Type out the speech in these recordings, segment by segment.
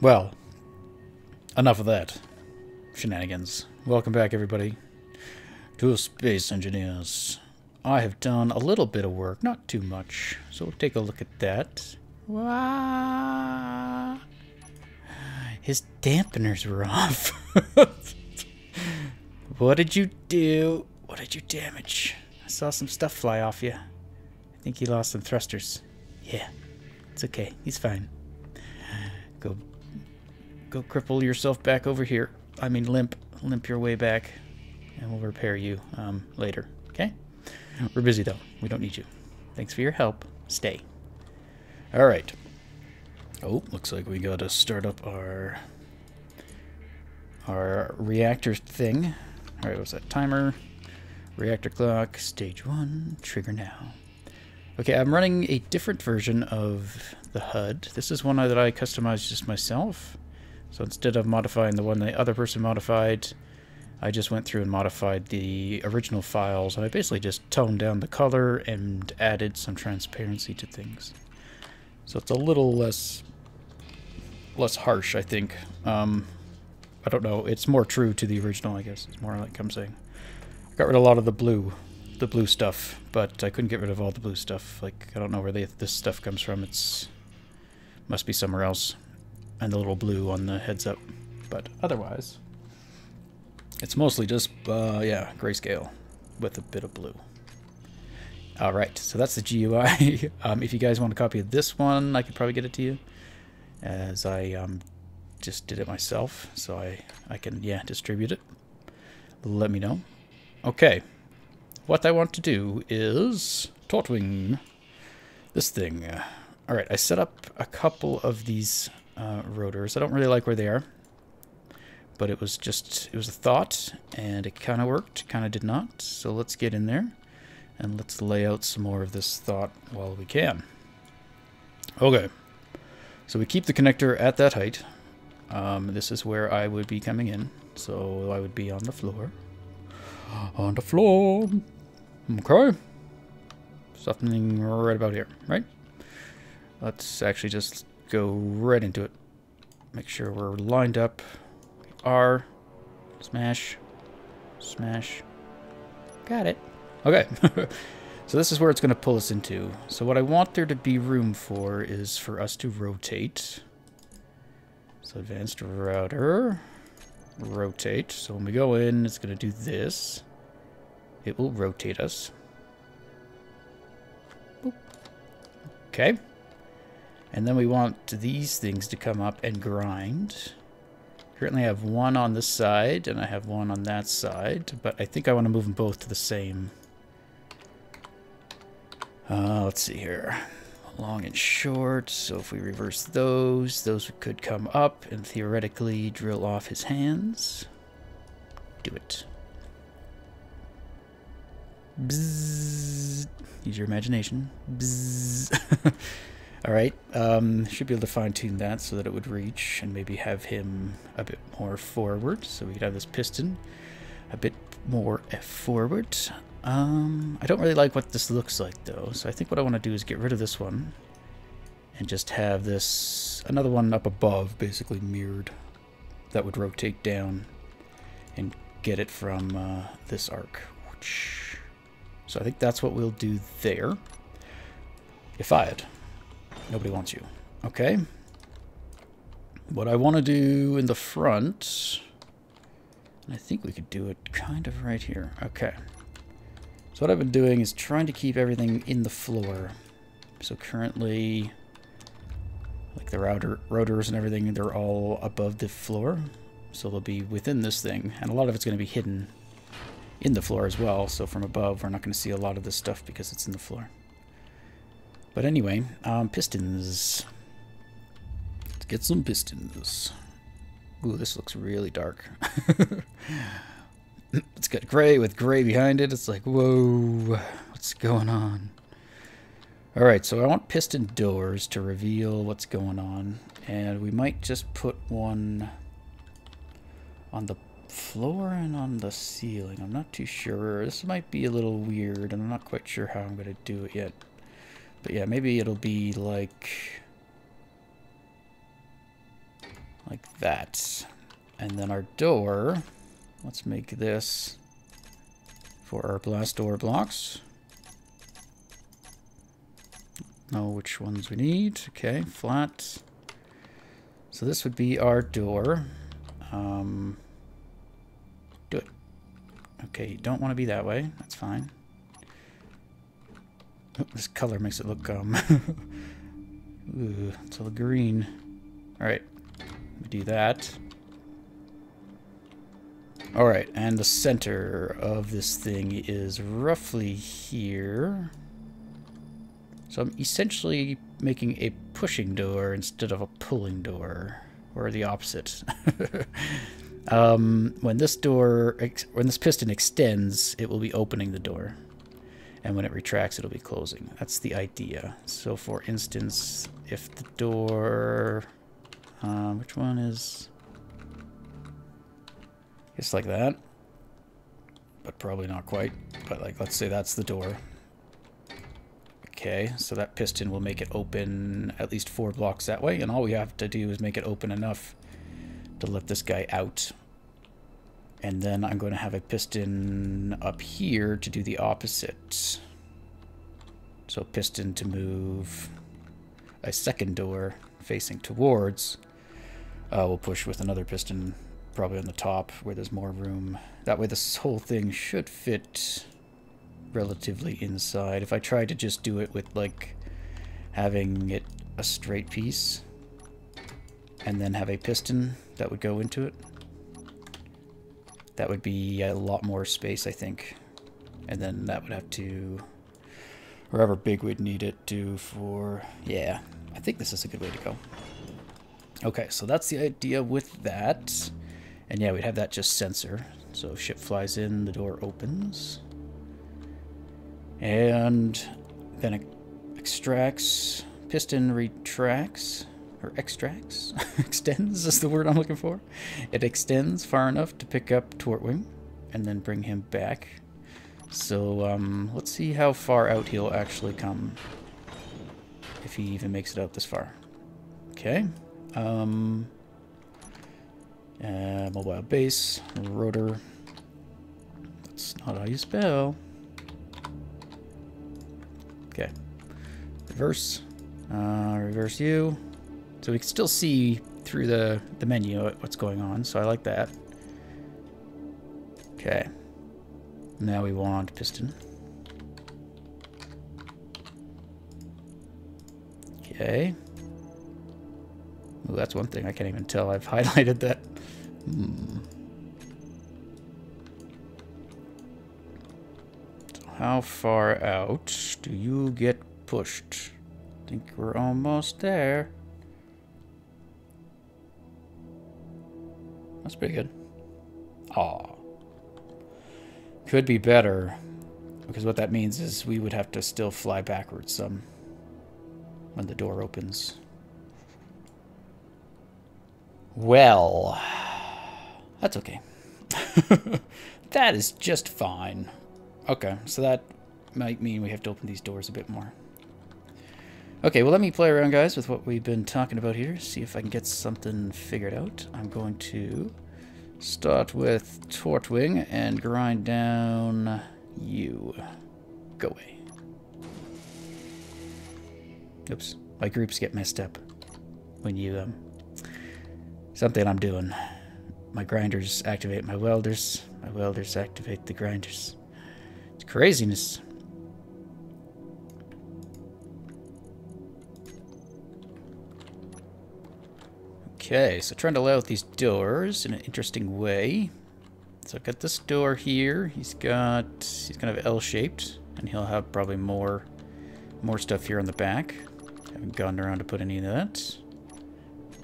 Well, enough of that shenanigans. Welcome back, everybody, to Space Engineers. I have done a little bit of work, not too much, so we'll take a look at that. Wow. His dampeners were off. What did you do? What did you damage? I saw some stuff fly off you. I think you lost some thrusters. Yeah, it's okay. He's fine. Go cripple yourself back over here. I mean, limp your way back, and we'll repair you later. Okay? We're busy though. We don't need you. Thanks for your help. Stay. All right. Oh, looks like we gotta start up our reactor thing. All right, what's that? Timer, reactor clock, stage 1, trigger now. Okay, I'm running a different version of the HUD. This is one that I customized just myself. So instead of modifying the one the other person modified, I just went through and modified the original files. And I basically just toned down the color and added some transparency to things. So it's a little less harsh, I think. I don't know. It's more true to the original, I guess. It's more like I'm saying. I got rid of a lot of the blue stuff, but I couldn't get rid of all the blue stuff. Like, I don't know where this stuff comes from. Must be somewhere else. And the little blue on the heads up. But otherwise, it's mostly just, yeah, grayscale with a bit of blue. Alright, so that's the GUI. If you guys want a copy of this one, I could probably get it to you, as I just did it myself, so I can, yeah, distribute it. Let me know. Okay, what I want to do is Tortwing this thing. Alright, I set up a couple of these rotors. I don't really like where they are, but it was a thought, and it kind of worked, kind of did not. So let's get in there, and let's lay out some more of this thought while we can. Okay, so we keep the connector at that height. This is where I would be coming in, so I would be on the floor. On the floor. Okay. Something right about here, right? Let's actually just go right into it. Make sure we're lined up. We are. Smash. Smash. Got it. Okay. So this is where it's going to pull us into. So what I want there to be room for is for us to rotate. So advanced router. Rotate. So when we go in, it's going to do this. It will rotate us. Boop. Okay. And then we want these things to come up and grind. Currently I have one on this side, and I have one on that side, but I think I want to move them both to the same. Let's see here. Long and short, so if we reverse those could come up and theoretically drill off his hands. Do it. Bzzz. Use your imagination. Bzzz. Alright, should be able to fine-tune that so that it would reach and maybe have him a bit more forward. So we could have this piston a bit more forward. I don't really like what this looks like though, so I think what I want to do is get rid of this one and just have this, another one up above, basically mirrored, that would rotate down and get it from this arc. So I think that's what we'll do there. You're fired. Nobody wants you. Okay. What I want to do in the front, and I think we could do it kind of right here. Okay. So what I've been doing is trying to keep everything in the floor. So currently, like the rotors and everything, they're all above the floor. So they'll be within this thing. And a lot of it's going to be hidden in the floor as well. So from above, we're not going to see a lot of this stuff because it's in the floor. But anyway, pistons. Let's get some pistons. Ooh, this looks really dark. It's got gray with gray behind it. It's like, whoa, what's going on? Alright, so I want piston doors to reveal what's going on. And we might just put one on the floor and on the ceiling. I'm not too sure. This might be a little weird, and I'm not quite sure how I'm going to do it yet. But yeah, maybe it'll be like like that. And then our door, let's make this for our blast door blocks. Know which ones we need. Okay, flat. So this would be our door. Do it. Okay, you don't want to be that way. That's fine. Oh, this color makes it look ooh, it's all green. Alright, we do that. Alright, and the center of this thing is roughly here. So I'm essentially making a pushing door instead of a pulling door, or the opposite. When this piston extends, it will be opening the door, and when it retracts, it'll be closing. That's the idea. So, for instance, if the door, which one is? It's like that, but probably not quite. But like, let's say that's the door. Okay, so that piston will make it open at least 4 blocks that way, and all we have to do is make it open enough to let this guy out. And then I'm going to have a piston up here to do the opposite. So piston to move a second door facing towards. We'll push with another piston probably on the top where there's more room. That way this whole thing should fit relatively inside. If I tried to just do it with like having it a straight piece and then have a piston that would go into it, that would be a lot more space, I think. And then that would have to, however big we'd need it to for, yeah, I think this is a good way to go. Okay, so that's the idea with that. And yeah, we'd have that just sensor. So if ship flies in, the door opens. And then it extracts, piston retracts, or extracts, extends is the word I'm looking for. It extends far enough to pick up Tortwing and then bring him back. So let's see how far out he'll actually come, if he even makes it out this far. Okay. Mobile base, rotor. That's not how you spell. Okay. Reverse. Reverse U. So we can still see through the menu what's going on, so I like that. Okay. Now we want piston. Okay. Ooh, that's one thing I can't even tell. I've highlighted that. So how far out do you get pushed? I think we're almost there. That's pretty good. Aw. Could be better, because what that means is we would have to still fly backwards some when the door opens. Well, that's okay. That is just fine. Okay, so that might mean we have to open these doors a bit more. Okay, well, let me play around, guys, with what we've been talking about here. See if I can get something figured out. I'm going to start with Tortwing and grind down you. Go away. Oops, my groups get messed up when you, something I'm doing. My grinders activate my welders activate the grinders. It's craziness. Okay, so trying to lay out these doors in an interesting way. So I've got this door here. He's kind of L-shaped, and he'll have probably more stuff here on the back. Haven't gotten around to put any of that,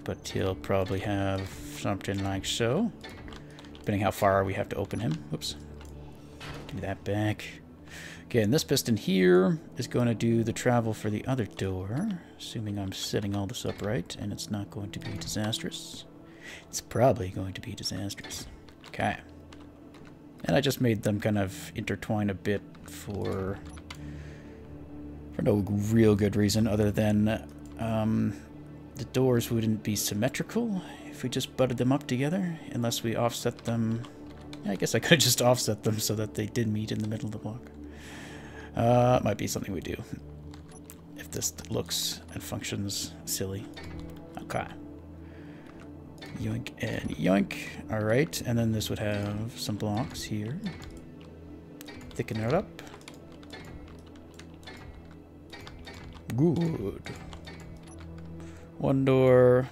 but he'll probably have something like so, depending how far we have to open him. Whoops. Do that back. Okay, and this piston here is going to do the travel for the other door, assuming I'm setting all this up right, and it's not going to be disastrous. It's probably going to be disastrous. Okay. And I just made them kind of intertwine a bit for no real good reason other than the doors wouldn't be symmetrical if if we just butted them up together, unless we offset them. Yeah, I guess I could have just offset them so that they did meet in the middle of the block. It might be something we do. If this looks and functions silly. Okay. Yoink and yoink. Alright, and then this would have some blocks here. Thicken it up. Good. One door.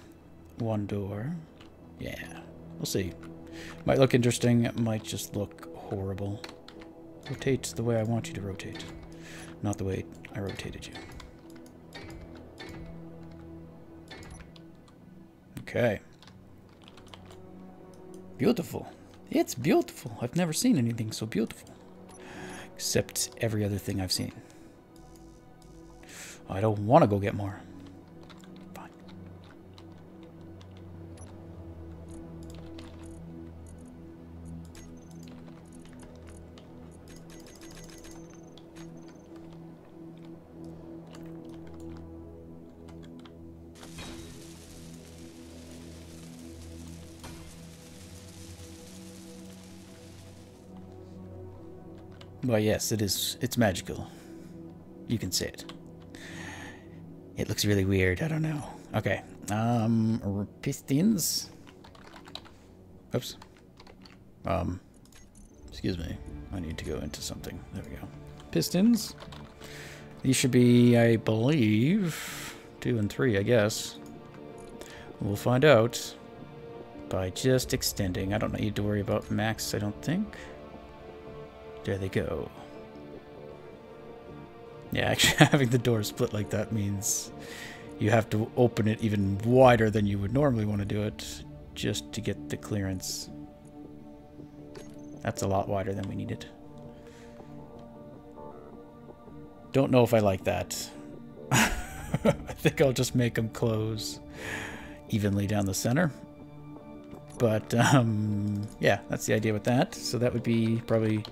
One door. Yeah. We'll see. Might look interesting. It might just look horrible. Rotate the way I want you to rotate. Not the way I rotated you. Okay. Beautiful. It's beautiful. I've never seen anything so beautiful. Except every other thing I've seen. I don't want to go get more. Fine. Well, yes, it is. It's magical. You can say it. It looks really weird. I don't know. Okay. Pistons. Oops. Excuse me. I need to go into something. There we go. Pistons. These should be, I believe, 2 and 3, I guess. We'll find out by just extending. I don't need to worry about max, I don't think. There they go. Yeah, actually having the door split like that means you have to open it even wider than you would normally want to do it just to get the clearance. That's a lot wider than we needed. Don't know if I like that. I think I'll just make them close evenly down the center. But, yeah, that's the idea with that. So that would be probably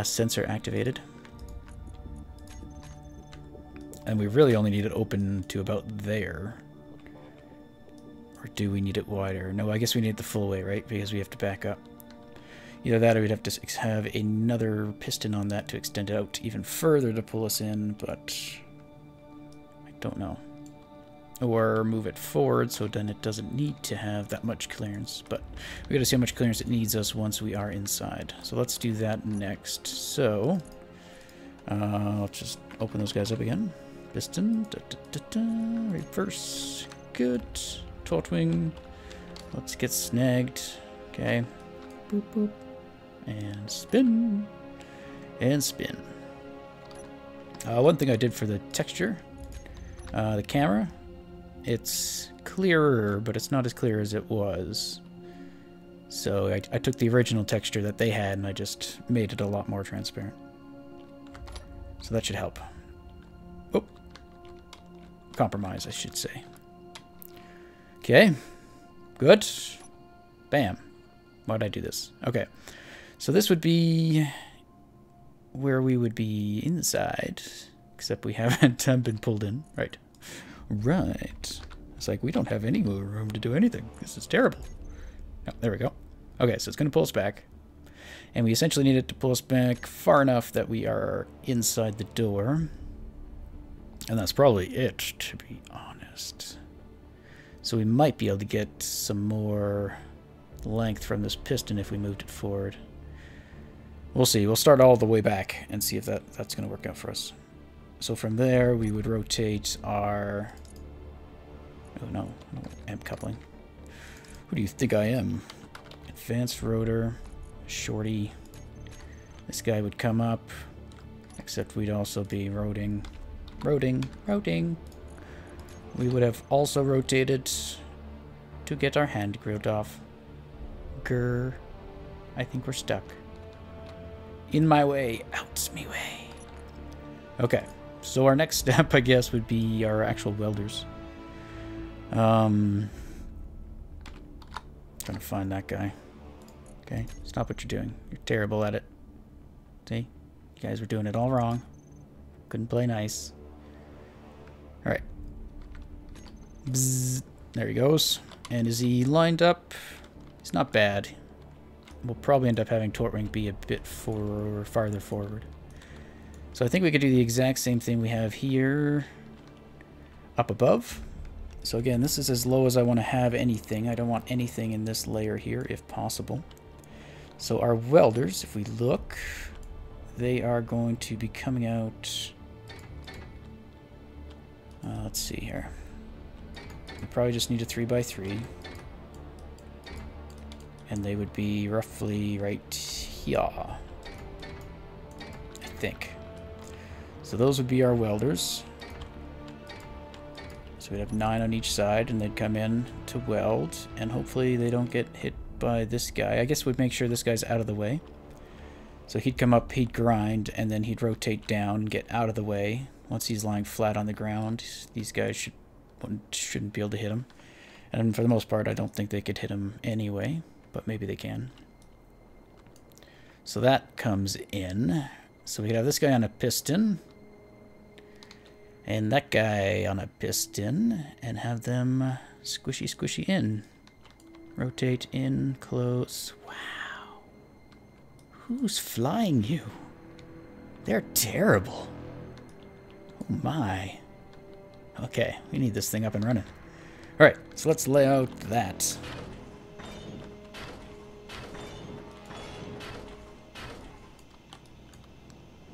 sensor activated. And we really only need it open to about there. Or do we need it wider? No, I guess we need it the full way, right? Because we have to back up. Either that or we'd have to have another piston on that to extend it out even further to pull us in, but I don't know. Or move it forward so then it doesn't need to have that much clearance. But we gotta see how much clearance it needs us once we are inside. So let's do that next. So I'll just open those guys up again. Piston, reverse, good. Taut wing. Let's get snagged. Okay. Boop boop. And spin. And spin. One thing I did for the texture, the camera, it's clearer, but it's not as clear as it was. So I took the original texture that they had and I just made it a lot more transparent. So that should help. Oh. Compromise, I should say. Okay. Good. Bam. Why'd I do this? Okay. So this would be where we would be inside, except we haven't been pulled in. Right. Right. It's like we don't have any room to do anything. This is terrible. Oh, there we go. Okay, so it's going to pull us back. And we essentially need it to pull us back far enough that we are inside the door. And that's probably it, to be honest. So we might be able to get some more length from this piston if we moved it forward. We'll see. We'll start all the way back and see if that's going to work out for us. So from there, we would rotate our... Oh, no. Amp coupling. Who do you think I am? Advanced rotor. Shorty. This guy would come up. Except we'd also be rotating. Rotating. We would have also rotated to get our hand grilled off. Grr. I think we're stuck. In my way. Out me way. Okay. So our next step, I guess, would be our actual welders. Trying to find that guy. Okay, stop what you're doing. You're terrible at it. See? You guys were doing it all wrong. Couldn't play nice. Alright. Bzzz. There he goes. And is he lined up? He's not bad. We'll probably end up having Torque Ring be a bit farther forward. So I think we could do the exact same thing we have here up above. So again, this is as low as I want to have anything. I don't want anything in this layer here if possible. So our welders, if we look, they are going to be coming out... let's see here. We probably just need a 3x3. And they would be roughly right here, I think. So those would be our welders. So we'd have 9 on each side, and they'd come in to weld, and hopefully they don't get hit by this guy. I guess we'd make sure this guy's out of the way. So he'd come up, he'd grind, and then he'd rotate down and get out of the way. Once he's lying flat on the ground, these guys shouldn't be able to hit him. And for the most part, I don't think they could hit him anyway, but maybe they can. So that comes in. So we could have this guy on a piston, and that guy on a piston, and have them squishy in. Rotate in, close. Wow. Who's flying you? They're terrible. Oh my. Okay, we need this thing up and running. Alright, so let's lay out that.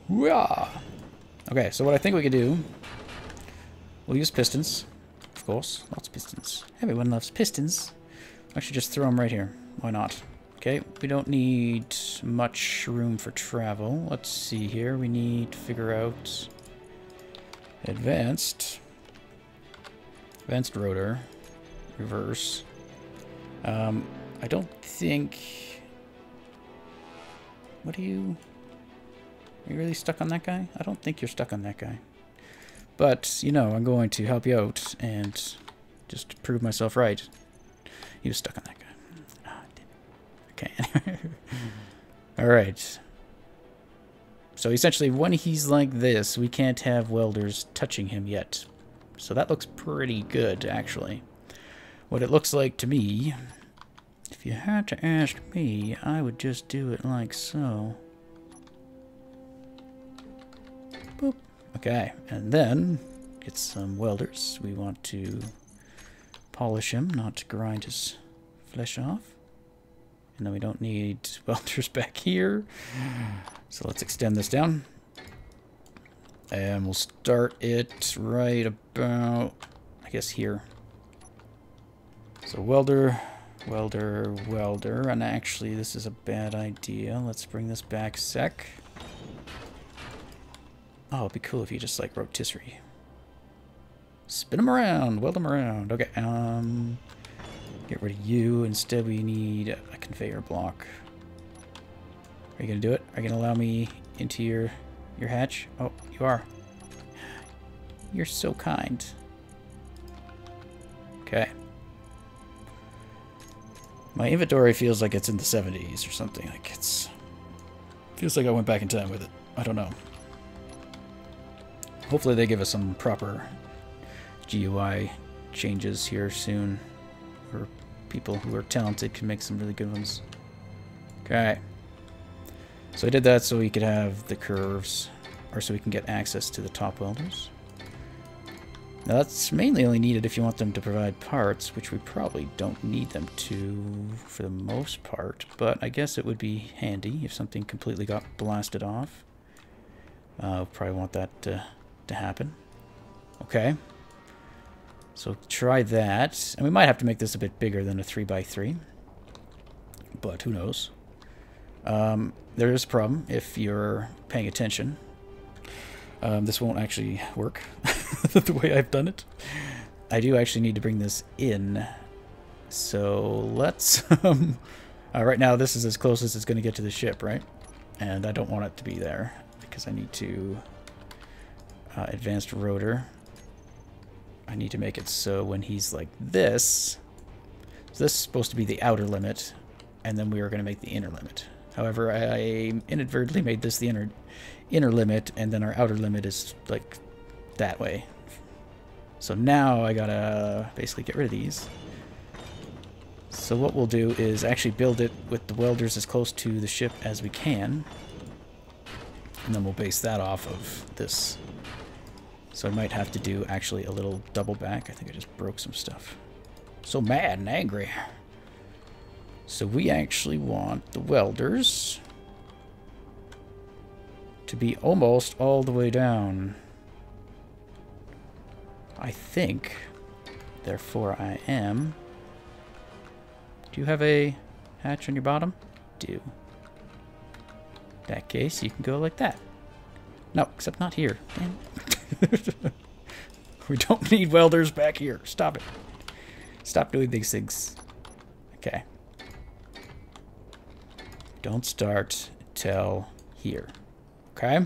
Hoo-yah! Okay, so what I think we could do, we'll use pistons, of course. Lots of pistons. Everyone loves pistons. I should just throw them right here. Why not? Okay, we don't need much room for travel. Let's see here. We need to figure out advanced rotor, reverse. I don't think... What are you really stuck on that guy? I don't think you're stuck on that guy. But, you know, I'm going to help you out and just prove myself right. He was stuck on that guy. Okay, anyway. Alright. So essentially, when he's like this, we can't have welders touching him yet. So that looks pretty good, actually. What it looks like to me, if you had to ask me, I would just do it like so. Boop. Okay, and then get some welders. We want to polish him, not to grind his flesh off. And then we don't need welders back here. So let's extend this down. And we'll start it right about, I guess, here. So welder, welder, welder. And actually, this is a bad idea. Let's bring this back a sec. Oh, it'd be cool if you just, like, rotisserie. Spin them around, weld them around. Okay, get rid of you. Instead, we need a conveyor block. Are you gonna do it? Are you gonna allow me into your hatch? Oh, you are. You're so kind. Okay. My inventory feels like it's in the 70s or something. Like it's feels like I went back in time with it. I don't know. Hopefully they give us some proper GUI changes here soon, or people who are talented can make some really good ones. Okay. So I did that so we could have the curves, or so we can get access to the top welders. Now that's mainly only needed if you want them to provide parts, which we probably don't need them to for the most part, but I guess it would be handy if something completely got blasted off. Probably want that to happen. Okay. So try that. And we might have to make this a bit bigger than a 3x3. But who knows. There is a problem if you're paying attention. This won't actually work the way I've done it. I do actually need to bring this in. So let's... right now this is as close as it's going to get to the ship, right? And I don't want it to be there because I need to... advanced rotor. I need to make it so when he's like this... So this is supposed to be the outer limit, and then we are going to make the inner limit. However, I inadvertently made this the inner limit, and then our outer limit is like that way. So now I gotta basically get rid of these. So what we'll do is actually build it with the welders as close to the ship as we can. And then we'll base that off of this. So I might have to do actually a little double back. I think I just broke some stuff. So mad and angry. So we actually want the welders to be almost all the way down. I think. Therefore I am. Do you have a hatch on your bottom? Do. In that case, you can go like that. No, except not here. We don't need welders back here. Stop it. Stop doing these things. Okay. Don't start till here. Okay?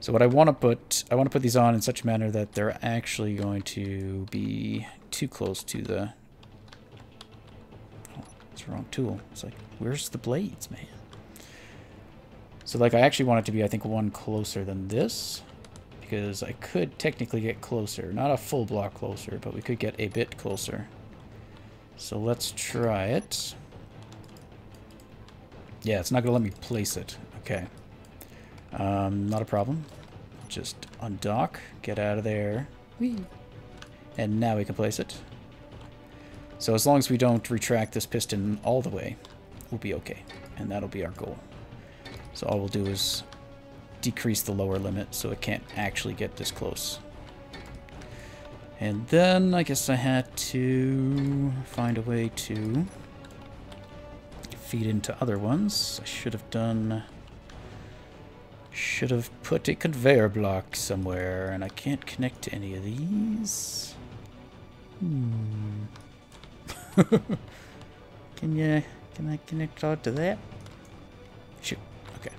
So what I want to put these on in such a manner that they're actually going to be too close to the... Oh, it's the wrong tool. It's like, where's the blades, man? So like I actually want it to be, I think, one closer than this. Because I could technically get closer. Not a full block closer, but we could get a bit closer. So let's try it. Yeah, it's not going to let me place it. Okay. Not a problem. Just undock, get out of there. Whee! And now we can place it. So as long as we don't retract this piston all the way, we'll be okay. And that'll be our goal. So all we'll do is decrease the lower limit so it can't actually get this close. And then I guess I had to find a way to feed into other ones. I should have put a conveyor block somewhere, and I can't connect to any of these. Can I connect all to that? Shoot. Okay.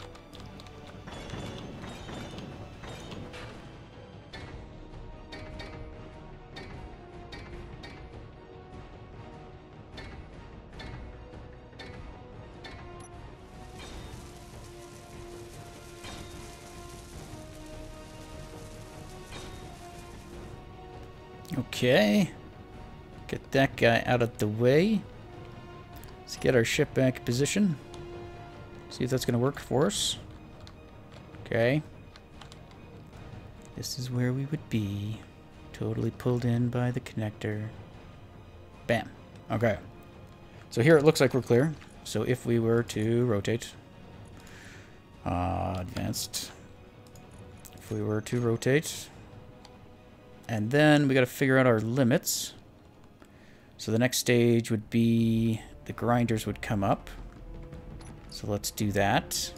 Okay, get that guy out of the way. Let's get our ship back in position. See if that's going to work for us. Okay. This is where we would be. Totally pulled in by the connector. Bam. Okay. So here it looks like we're clear. So if we were to rotate. Advanced. If we were to rotate. And then we got to figure out our limits. So the next stage would be the grinders would come up. So let's do that.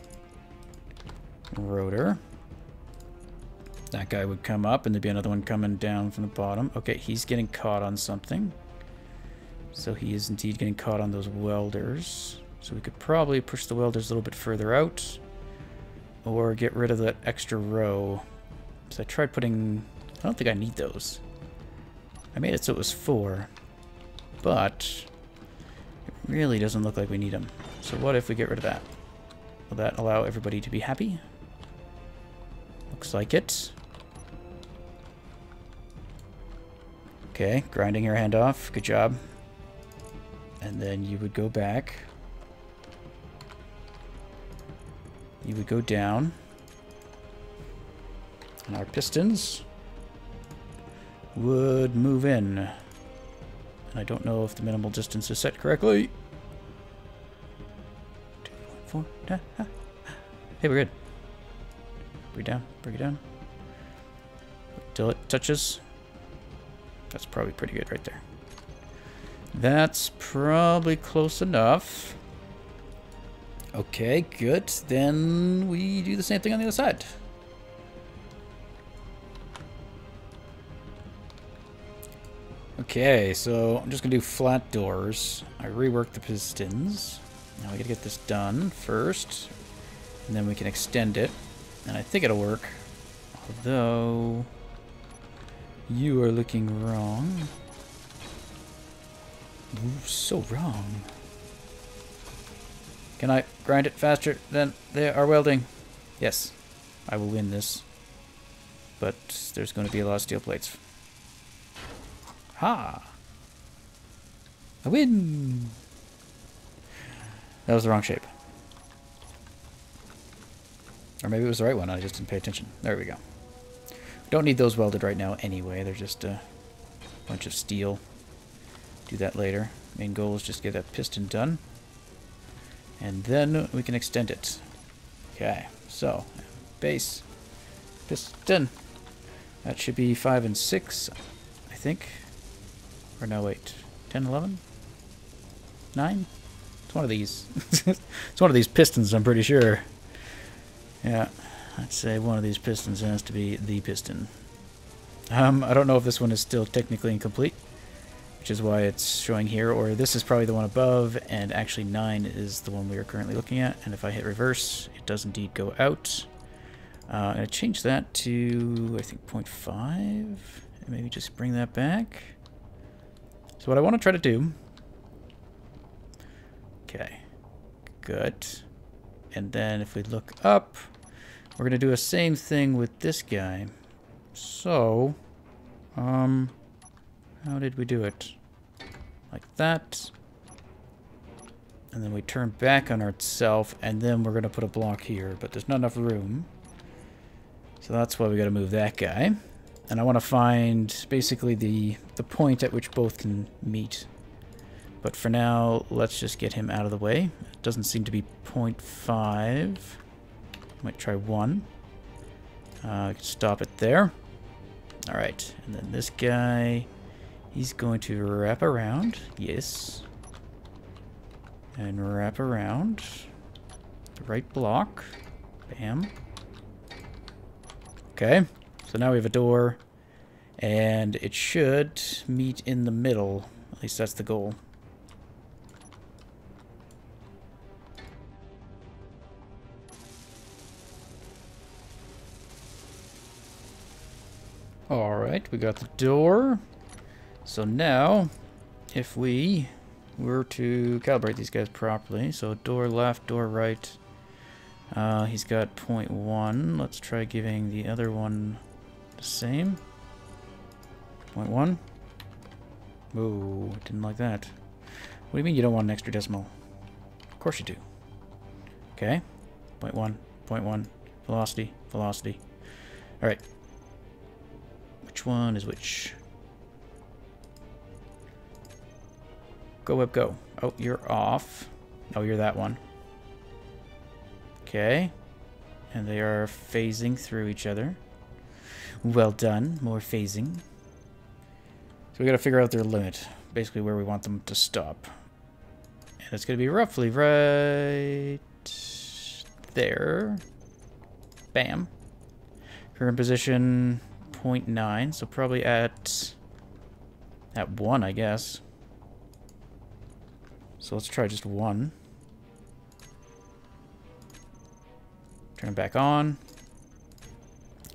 Rotor. That guy would come up, and there'd be another one coming down from the bottom. Okay, he's getting caught on something. So he is indeed getting caught on those welders. So we could probably push the welders a little bit further out. Or get rid of that extra row. So I tried putting... I don't think I need those. I made it so it was 4. But it really doesn't look like we need them. So what if we get rid of that? Will that allow everybody to be happy? Looks like it. Okay, grinding your hand off. Good job. And then you would go back. You would go down. And our pistons would move in. And I don't know if the minimal distance is set correctly. 2, 1, 4. Hey, we're good. Bring it down. Bring it down. Till it touches. That's probably pretty good right there. That's probably close enough. Okay, good. Then we do the same thing on the other side. Okay, so I'm just gonna do flat doors. I reworked the pistons. Now we gotta get this done first, and then we can extend it. And I think it'll work. Although you are looking wrong. Ooh, so wrong. Can I grind it faster than they are welding? Yes, I will win this. But there's going to be a lot of steel plates. Ha! I win! That was the wrong shape. Or maybe it was the right one, I just didn't pay attention. There we go. Don't need those welded right now anyway, they're just a bunch of steel. Do that later. Main goal is just get that piston done. And then we can extend it. Okay, so base, piston. That should be 5 and 6, I think. Or no, wait. 10, 11? 9? It's one of these. It's one of these pistons, I'm pretty sure. Yeah, I'd say one of these pistons has to be the piston. I don't know if this one is still technically incomplete, which is why it's showing here, or this is probably the one above, and actually 9 is the one we are currently looking at, and if I hit reverse, it does indeed go out. I'm going to change that to, I think, 0.5, and maybe just bring that back. So what I want to try to do... Okay, good. And then if we look up, we're going to do the same thing with this guy. So, how did we do it? Like that. And then we turn back on ourselves, and then we're going to put a block here, but there's not enough room. So that's why we got to move that guy. And I want to find basically the point at which both can meet. But for now, let's just get him out of the way. It doesn't seem to be 0.5. Might try 1. Stop it there. Alright, and then this guy, he's going to wrap around. Yes. And wrap around. The right block. Bam. Okay, so now we have a door. And it should meet in the middle. At least that's the goal. Alright, we got the door. So now, if we were to calibrate these guys properly, so door left, door right, he's got 0.1. Let's try giving the other one the same. 0.1. Ooh, didn't like that. What do you mean you don't want an extra decimal? Of course you do. Okay, 0.1, 0.1, velocity, velocity. Alright. Which one is which? Go, web, go. Oh, you're off. Oh, you're that one. Okay. And they are phasing through each other. Well done. More phasing. So we got to figure out their limit. Basically where we want them to stop. And it's going to be roughly right there. Bam. Current position 0.9, so probably at 1, I guess. So let's try just 1. Turn it back on.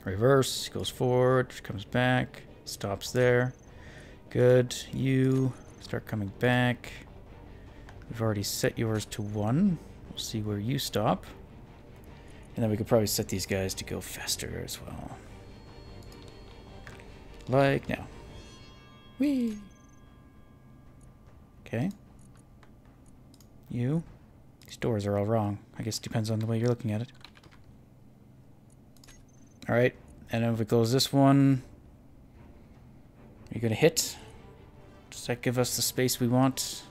Reverse, goes forward, comes back, stops there. Good. You start coming back. We've already set yours to 1. We'll see where you stop. And then we could probably set these guys to go faster as well. Like now. Whee! Okay. You. These doors are all wrong. I guess it depends on the way you're looking at it. Alright. And then if we close this one, are you going to hit? Does that give us the space we want?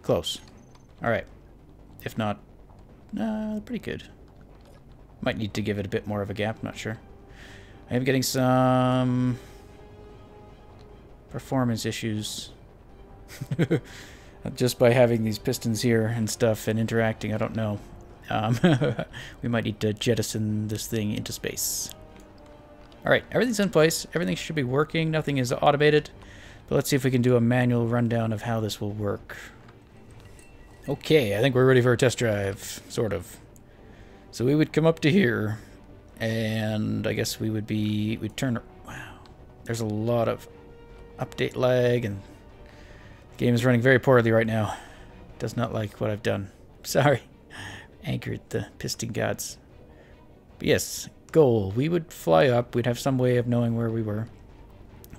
Close. Alright. If not, pretty good. Might need to give it a bit more of a gap, not sure. I am getting some performance issues just by having these pistons here and stuff and interacting. I don't know. We might need to jettison this thing into space. Alright, everything's in place. Everything should be working. Nothing is automated. But let's see if we can do a manual rundown of how this will work. Okay, I think we're ready for a test drive. Sort of. So we would come up to here. And I guess we'd turn... Wow. There's a lot of update lag, and the game is running very poorly right now. Does not like what I've done. Sorry. Anchored the piston gods. But yes, goal. We would fly up. We'd have some way of knowing where we were.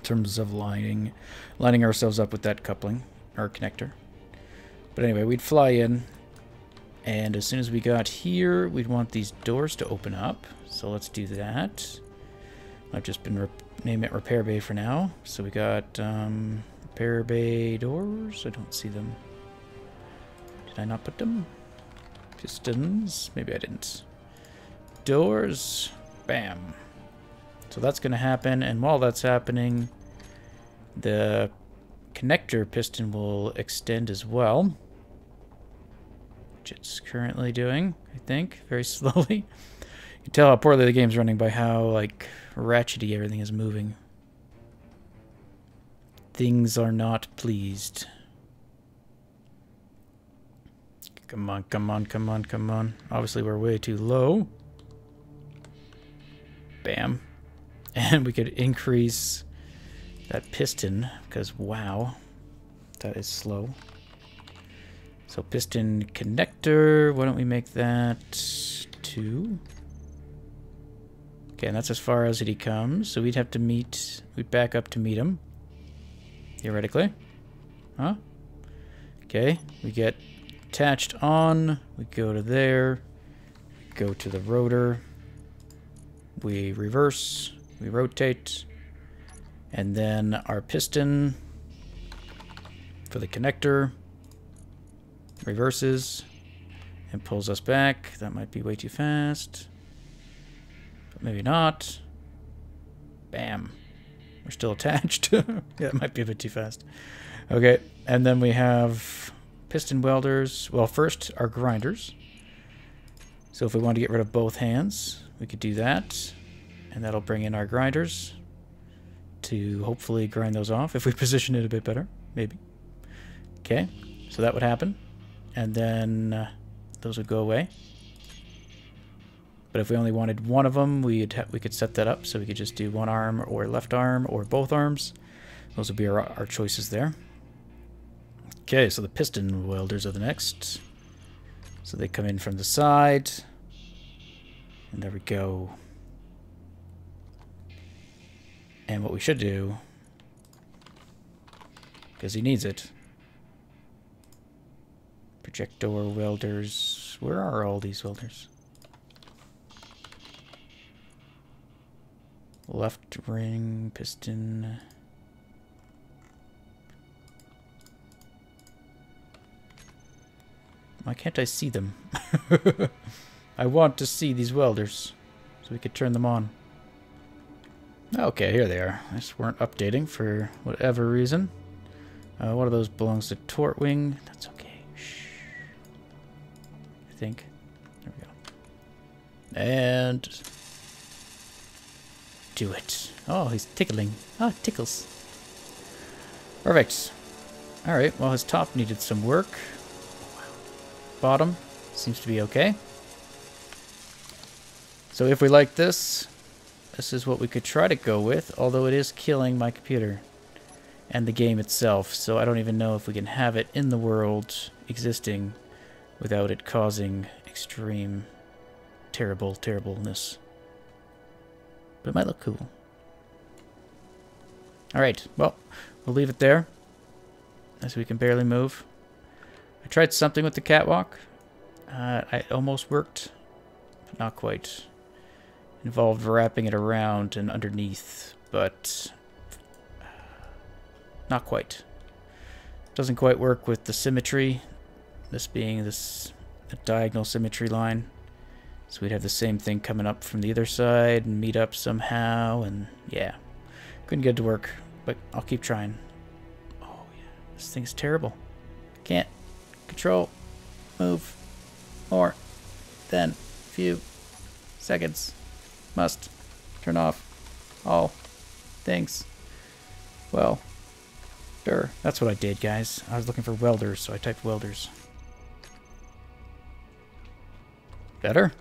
terms of lining ourselves up with that coupling, or connector. But anyway, we'd fly in, and as soon as we got here, we'd want these doors to open up. So let's do that. I've just been name it repair bay for now. So we got repair bay doors. I don't see them. Did I not put them? Pistons. Maybe I didn't. Doors. Bam. So that's going to happen, and while that's happening, the connector piston will extend as well, which it's currently doing, I think, very slowly. You can tell how poorly the game's running by how, like, ratchety everything is moving. Things are not pleased. Come on, come on, come on, come on. Obviously, we're way too low. Bam. And we could increase that piston, because wow, that is slow. So piston connector, why don't we make that 2? Okay, and that's as far as he comes, so we'd have to we'd back up to meet him, theoretically. Huh? Okay, we get attached on, we go to there, go to the rotor, we reverse, we rotate, and then our piston for the connector reverses and pulls us back. That might be way too fast, but maybe not. Bam. We're still attached. Yeah, it might be a bit too fast. Okay, and then we have piston welders. Well, first, our grinders. So if we want to get rid of both hands, we could do that. And that'll bring in our grinders to hopefully grind those off if we position it a bit better, maybe. Okay, so that would happen. And then those would go away. But if we only wanted one of them, we could set that up so we could just do one arm or left arm or both arms. Those would be our choices there. Okay, so the piston welders are the next. So they come in from the side. And there we go. And what we should do, because he needs it, projector welders. Where are all these welders? Left ring, piston. Why can't I see them? I want to see these welders so we could turn them on. Okay, here they are. I just weren't updating for whatever reason. One of those belongs to Tort Wing. That's okay. Shh. I think. There we go. And do it. Oh, he's tickling. Ah, tickles. Perfect. Alright, well, his top needed some work. Bottom seems to be okay. So if we like this, this is what we could try to go with, although it is killing my computer and the game itself, so I don't even know if we can have it in the world existing without it causing extreme terribleness. But it might look cool. Alright, well, we'll leave it there, as we can barely move. I tried something with the catwalk. It almost worked, but not quite. Involved wrapping it around and underneath, but not quite. Doesn't quite work with the symmetry, this being a diagonal symmetry line. So we'd have the same thing coming up from the other side and meet up somehow, and yeah. Couldn't get it to work, but I'll keep trying. Oh yeah, this thing's terrible. Can't control, move more than a few seconds. Must turn off all things. Well, sure. That's what I did, guys. I was looking for welders, so I typed welders. Better?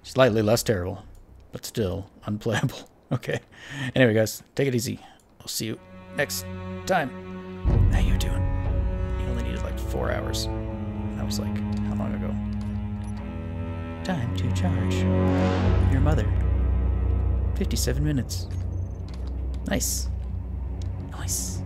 Slightly less terrible, but still unplayable. Okay. Anyway, guys, take it easy. I'll see you next time. How you doing? You only needed like 4 hours. That was like, how long ago? Time to charge your mother. 57 minutes. Nice. Nice.